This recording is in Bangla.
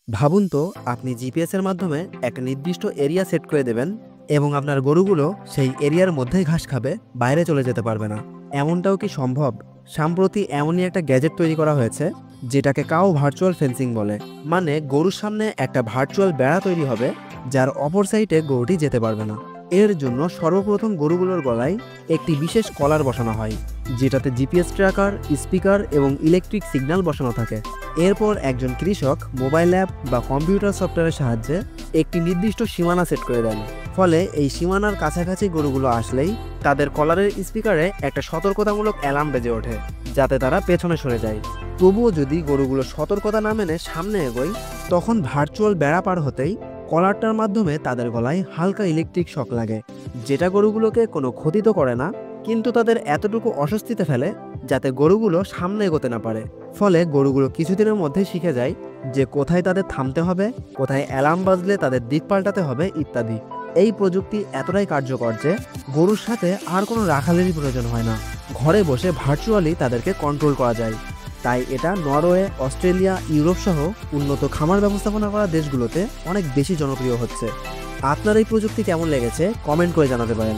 ভাবুন তো আপনি জিপিএস এর মাধ্যমে একটা নির্দিষ্ট এরিয়া সেট করে দেবেন এবং আপনার গরুগুলো সেই এরিয়ার মধ্যেই ঘাস খাবে, বাইরে চলে যেতে পারবে না। এমনটাও কি সম্ভব? সম্প্রতি এমনই একটা গ্যাজেট তৈরি করা হয়েছে যেটাকে কাউ ভার্চুয়াল ফেন্সিং বলে। মানে গরুর সামনে একটা ভার্চুয়াল বেড়া তৈরি হবে যার অপর সাইডে গরুটি যেতে পারবে না। এর জন্য সর্বপ্রথম গরুগুলোর গলায় একটি বিশেষ কলার বসানো হয় যেটাতে জিপিএস ট্র্যাকার, স্পিকার এবং ইলেকট্রিক সিগন্যাল বসানো থাকে। এরপর একজন কৃষক মোবাইল অ্যাপ বা কম্পিউটার সফটওয়্যারের সাহায্যে একটি নির্দিষ্ট সীমানা সেট করে দেন। ফলে এই সীমানার কাছাকাছি গরুগুলো আসলেই তাদের কলারের স্পিকারে একটা সতর্কতামূলক অ্যালার্ম বেজে ওঠে যাতে তারা পেছনে সরে যায়। তবুও যদি গরুগুলো সতর্কতা না মেনে সামনে এগোয়, তখন ভার্চুয়াল বেড়া পার হতেই কলারটার মাধ্যমে তাদের গলায় হালকা ইলেকট্রিক শক লাগে, যেটা গরুগুলোকে কোনো ক্ষতি তো করে না, কিন্তু তাদের এতটুকু অস্বস্তিতে ফেলে যাতে গরুগুলো সামনে এগোতে না পারে। ফলে গরুগুলো কিছুদিনের মধ্যে শিখে যায় যে কোথায় তাদের থামতে হবে, কোথায় অ্যালার্ম বাজলে তাদের দিক পাল্টাতে হবে ইত্যাদি। এই প্রযুক্তি এতটাই কার্যকর যে গরুর সাথে আর কোনো রাখালেরই প্রয়োজন হয় না, ঘরে বসে ভার্চুয়ালি তাদেরকে কন্ট্রোল করা যায়। তাই এটা নরওয়ে, অস্ট্রেলিয়া, ইউরোপ সহ উন্নত খামার ব্যবস্থাপনা করা দেশগুলোতে অনেক বেশি জনপ্রিয় হচ্ছে। আপনার এই প্রযুক্তি কেমন লেগেছে কমেন্ট করে জানাতে পারেন।